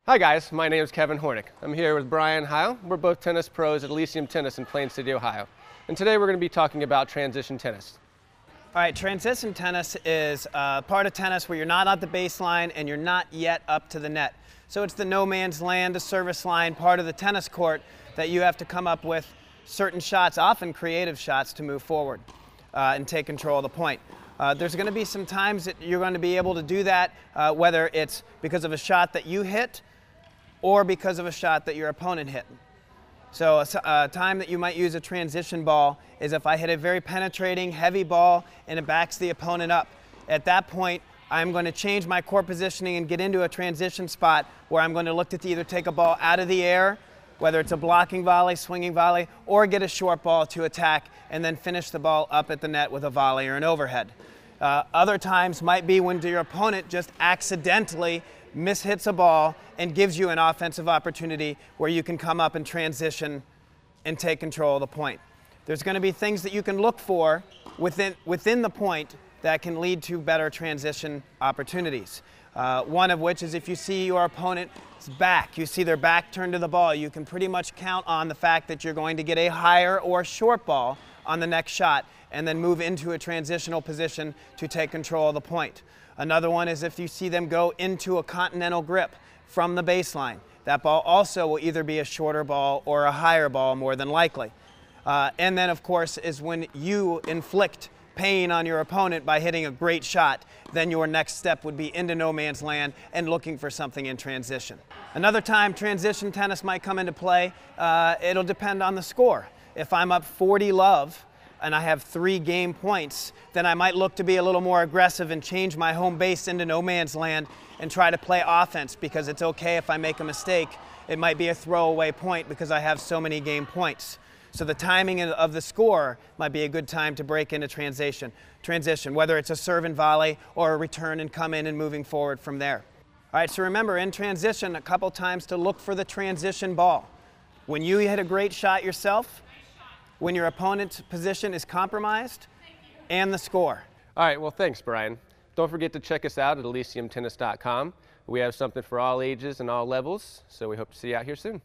Hi guys, my name is Kevin Hornik. I'm here with Brian Heil. We're both tennis pros at Elysium Tennis in Plain City, Ohio. And today we're going to be talking about transition tennis. All right, transition tennis is part of tennis where you're not at the baseline and you're not yet up to the net. So it's the no man's land, the service line, part of the tennis court that you have to come up with certain shots, often creative shots, to move forward and take control of the point. There's going to be some times that you're going to be able to do that, whether it's because of a shot that you hit or because of a shot that your opponent hit. So a time that you might use a transition ball is if I hit a very penetrating, heavy ball and it backs the opponent up. At that point, I'm going to change my court positioning and get into a transition spot where I'm going to look to either take a ball out of the air, whether it's a blocking volley, swinging volley, or get a short ball to attack and then finish the ball up at the net with a volley or an overhead. Other times might be when your opponent just accidentally mishits a ball and gives you an offensive opportunity where you can come up and transition and take control of the point. There's going to be things that you can look for within the point that can lead to better transition opportunities. One of which is if you see your opponent's back, you see their back turned to the ball, you can pretty much count on the fact that you're going to get a higher or short ball on the next shot and then move into a transitional position to take control of the point. Another one is if you see them go into a continental grip from the baseline. That ball also will either be a shorter ball or a higher ball, more than likely. And then, of course, is when you inflict pain on your opponent by hitting a great shot, then your next step would be into no man's land and looking for something in transition. Another time transition tennis might come into play, it'll depend on the score. If I'm up 40-love, and I have 3 game points, then I might look to be a little more aggressive and change my home base into no man's land and try to play offense, because it's okay if I make a mistake. It might be a throwaway point because I have so many game points. So the timing of the score might be a good time to break into transition, whether it's a serve and volley or a return and come in and moving forward from there. All right, so remember in transition a couple times to look for the transition ball. When you hit a great shot yourself, when your opponent's position is compromised, and the score. All right, well thanks Brian. Don't forget to check us out at ElysiumTennis.com. We have something for all ages and all levels, so we hope to see you out here soon.